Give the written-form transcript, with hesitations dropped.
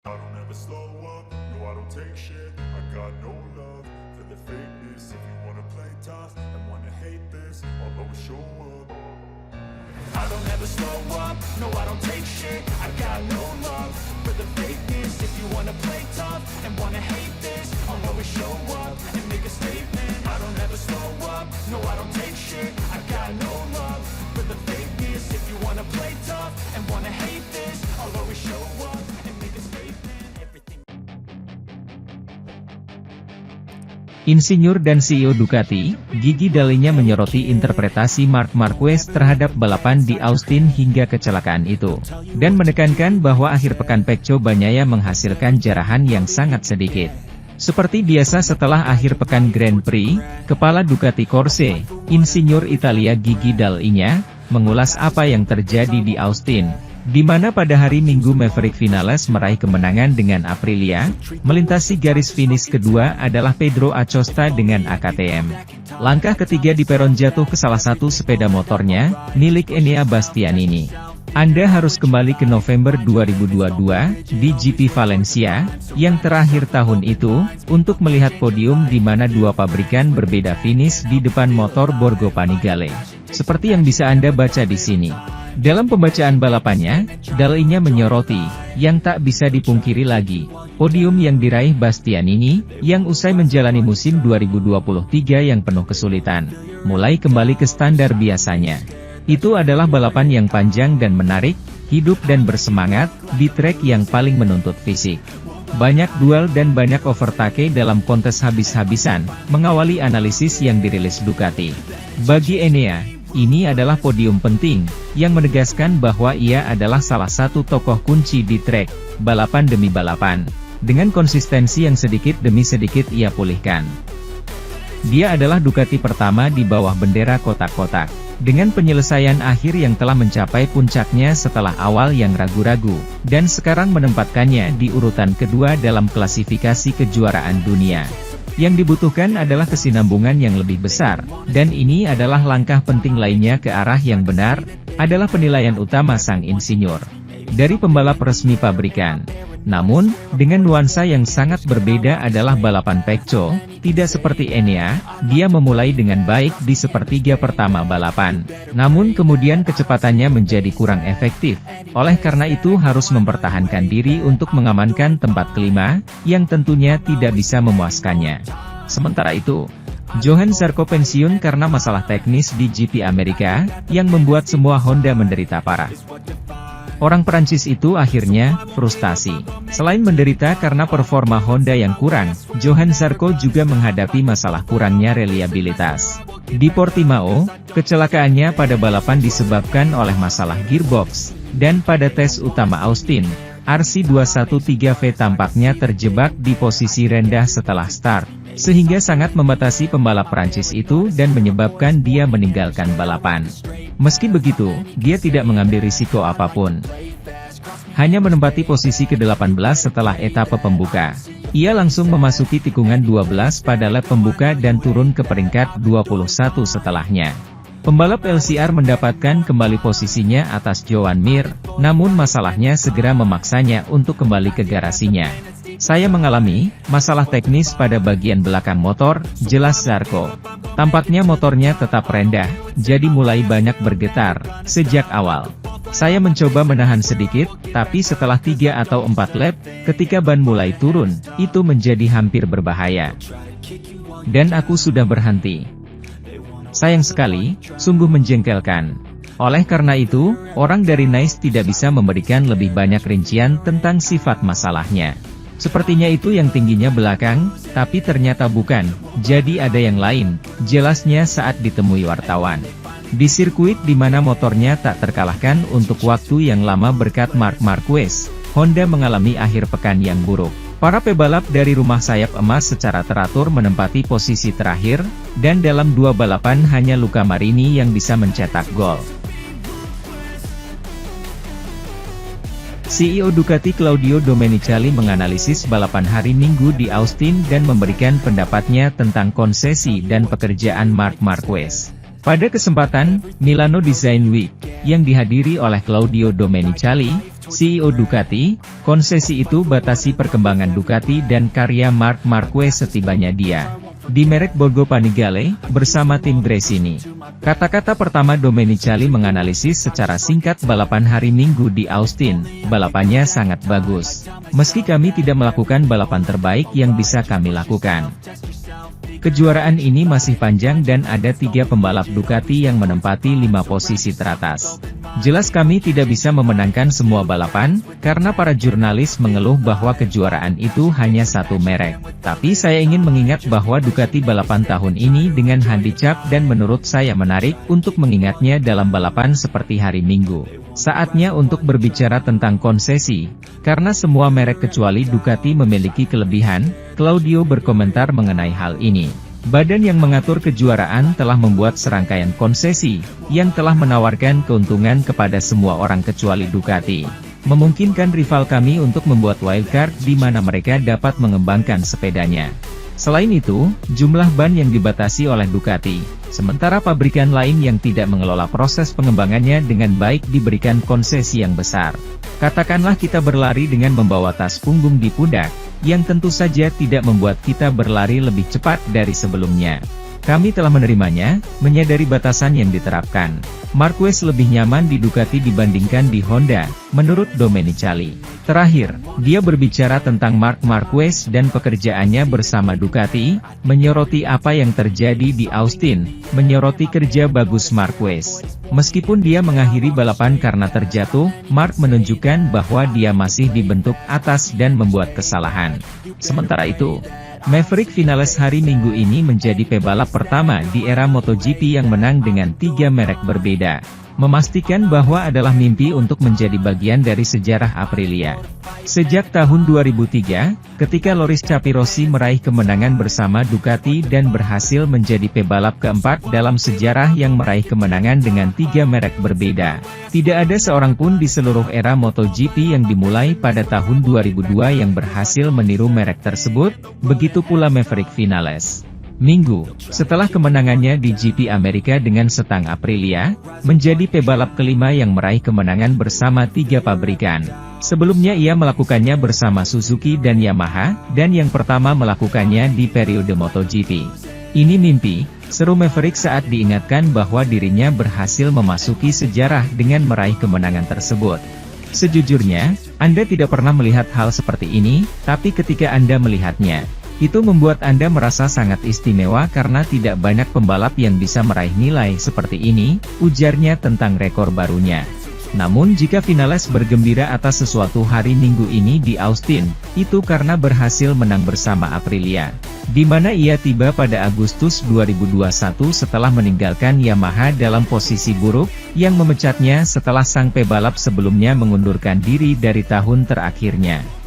I don't ever slow up, no I don't take shit. I got no love for the fakeness. If you wanna play tough and wanna hate this, I'll always show up. I don't ever slow up, no I don't take shit. I got no love for the fakeness. If you wanna play tough and wanna hate this, I'll always show up and make a statement. I don't ever slow up, no I don't take shit. I got no love for the fakeness. If you wanna play tough and wanna hate this, I'll always show up and make a statement. Everything. Insinyur dan CEO Ducati, Gigi Dall'Igna menyoroti interpretasi Marc Marquez terhadap balapan di Austin hingga kecelakaan itu, dan menekankan bahwa akhir pekan Pecco Bagnaia menghasilkan jarahan yang sangat sedikit. Seperti biasa setelah akhir pekan Grand Prix, Kepala Ducati Corse, Insinyur Italia Gigi Dall'Igna, mengulas apa yang terjadi di Austin, di mana pada hari Minggu Maverick Vinales meraih kemenangan dengan Aprilia. Melintasi garis finish kedua adalah Pedro Acosta dengan AKTM. Langkah ketiga di peron jatuh ke salah satu sepeda motornya, milik Enea Bastianini. Anda harus kembali ke November 2022, di GP Valencia, yang terakhir tahun itu, untuk melihat podium di mana dua pabrikan berbeda finish di depan motor Borgo Panigale. Seperti yang bisa Anda baca di sini. Dalam pembacaan balapannya, Dall'Igna menyoroti, yang tak bisa dipungkiri lagi, podium yang diraih Bastianini, yang usai menjalani musim 2023 yang penuh kesulitan, mulai kembali ke standar biasanya. Itu adalah balapan yang panjang dan menarik, hidup dan bersemangat, di trek yang paling menuntut fisik. Banyak duel dan banyak overtake dalam kontes habis-habisan, mengawali analisis yang dirilis Ducati. Bagi Enea, ini adalah podium penting, yang menegaskan bahwa ia adalah salah satu tokoh kunci di trek, balapan demi balapan. Dengan konsistensi yang sedikit demi sedikit ia pulihkan. Dia adalah Ducati pertama di bawah bendera kotak-kotak. Dengan penyelesaian akhir yang telah mencapai puncaknya setelah awal yang ragu-ragu, dan sekarang menempatkannya di urutan kedua dalam klasifikasi kejuaraan dunia. Yang dibutuhkan adalah kesinambungan yang lebih besar, dan ini adalah langkah penting lainnya ke arah yang benar, adalah penilaian utama sang insinyur dari pembalap resmi pabrikan. Namun, dengan nuansa yang sangat berbeda adalah balapan Pecco, tidak seperti Enea, dia memulai dengan baik di sepertiga pertama balapan. Namun kemudian kecepatannya menjadi kurang efektif, oleh karena itu harus mempertahankan diri untuk mengamankan tempat kelima, yang tentunya tidak bisa memuaskannya. Sementara itu, Johann Zarco pensiun karena masalah teknis di GP Amerika, yang membuat semua Honda menderita parah. Orang Perancis itu akhirnya frustasi. Selain menderita karena performa Honda yang kurang, Johann Zarco juga menghadapi masalah kurangnya reliabilitas. Di Portimao, kecelakaannya pada balapan disebabkan oleh masalah gearbox, dan pada tes utama Austin, RC213V tampaknya terjebak di posisi rendah setelah start, sehingga sangat membatasi pembalap Prancis itu dan menyebabkan dia meninggalkan balapan. Meski begitu, dia tidak mengambil risiko apapun. Hanya menempati posisi ke-18 setelah etapa pembuka. Ia langsung memasuki tikungan 12 pada lap pembuka dan turun ke peringkat 21 setelahnya. Pembalap LCR mendapatkan kembali posisinya atas Joan Mir, namun masalahnya segera memaksanya untuk kembali ke garasinya. Saya mengalami masalah teknis pada bagian belakang motor, jelas Zarco. Tampaknya motornya tetap rendah, jadi mulai banyak bergetar sejak awal. Saya mencoba menahan sedikit, tapi setelah 3 atau 4 lap, ketika ban mulai turun, itu menjadi hampir berbahaya. Dan aku sudah berhenti. Sayang sekali, sungguh menjengkelkan. Oleh karena itu, orang dari Nice tidak bisa memberikan lebih banyak rincian tentang sifat masalahnya. Sepertinya itu yang tingginya belakang, tapi ternyata bukan, jadi ada yang lain, jelasnya saat ditemui wartawan. Di sirkuit di mana motornya tak terkalahkan untuk waktu yang lama berkat Marc Marquez, Honda mengalami akhir pekan yang buruk. Para pebalap dari rumah sayap emas secara teratur menempati posisi terakhir, dan dalam 2 balapan hanya Luca Marini yang bisa mencetak gol. CEO Ducati Claudio Domenicali menganalisis balapan hari Minggu di Austin dan memberikan pendapatnya tentang konsesi dan pekerjaan Marc Marquez. Pada kesempatan Milano Design Week, yang dihadiri oleh Claudio Domenicali, CEO Ducati, konsesi itu batasi perkembangan Ducati dan karya Marc Marquez setibanya dia di merek Borgo Panigale, bersama tim Gresini. Kata-kata pertama Domenicali menganalisis secara singkat balapan hari Minggu di Austin. Balapannya sangat bagus. Meski kami tidak melakukan balapan terbaik yang bisa kami lakukan. Kejuaraan ini masih panjang dan ada 3 pembalap Ducati yang menempati 5 posisi teratas. Jelas kami tidak bisa memenangkan semua balapan, karena para jurnalis mengeluh bahwa kejuaraan itu hanya satu merek. Tapi saya ingin mengingat bahwa Ducati balapan tahun ini dengan handicap dan menurut saya menarik untuk mengingatnya dalam balapan seperti hari Minggu. Saatnya untuk berbicara tentang konsesi, karena semua merek kecuali Ducati memiliki kelebihan, Claudio berkomentar mengenai hal ini. Badan yang mengatur kejuaraan telah membuat serangkaian konsesi, yang telah menawarkan keuntungan kepada semua orang kecuali Ducati. Memungkinkan rival kami untuk membuat wildcard di mana mereka dapat mengembangkan sepedanya. Selain itu, jumlah ban yang dibatasi oleh Ducati, sementara pabrikan lain yang tidak mengelola proses pengembangannya dengan baik diberikan konsesi yang besar. Katakanlah kita berlari dengan membawa tas punggung di pundak, yang tentu saja tidak membuat kita berlari lebih cepat dari sebelumnya. Kami telah menerimanya, menyadari batasan yang diterapkan. Marquez lebih nyaman di Ducati dibandingkan di Honda, menurut Domenicali. Terakhir, dia berbicara tentang Marc Marquez dan pekerjaannya bersama Ducati, menyoroti apa yang terjadi di Austin, menyoroti kerja bagus Marquez. Meskipun dia mengakhiri balapan karena terjatuh, Marc menunjukkan bahwa dia masih dibentuk atas dan membuat kesalahan. Sementara itu, Maverick Vinales hari Minggu ini menjadi pebalap pertama di era MotoGP yang menang dengan 3 merek berbeda. Memastikan bahwa adalah mimpi untuk menjadi bagian dari sejarah Aprilia. Sejak tahun 2003, ketika Loris Capirossi meraih kemenangan bersama Ducati dan berhasil menjadi pebalap keempat dalam sejarah yang meraih kemenangan dengan 3 merek berbeda. Tidak ada seorang pun di seluruh era MotoGP yang dimulai pada tahun 2002 yang berhasil meniru merek tersebut, begitu pula Maverick Vinales. Minggu, setelah kemenangannya di GP Amerika dengan setang Aprilia, menjadi pebalap kelima yang meraih kemenangan bersama 3 pabrikan. Sebelumnya ia melakukannya bersama Suzuki dan Yamaha, dan yang pertama melakukannya di periode MotoGP. Ini mimpi, seru Maverick saat diingatkan bahwa dirinya berhasil memasuki sejarah dengan meraih kemenangan tersebut. Sejujurnya, Anda tidak pernah melihat hal seperti ini, tapi ketika Anda melihatnya, itu membuat Anda merasa sangat istimewa karena tidak banyak pembalap yang bisa meraih nilai seperti ini, ujarnya tentang rekor barunya. Namun jika Vinales bergembira atas sesuatu hari Minggu ini di Austin, itu karena berhasil menang bersama Aprilia, di mana ia tiba pada Agustus 2021 setelah meninggalkan Yamaha dalam posisi buruk, yang memecatnya setelah sang pebalap sebelumnya mengundurkan diri dari tahun terakhirnya.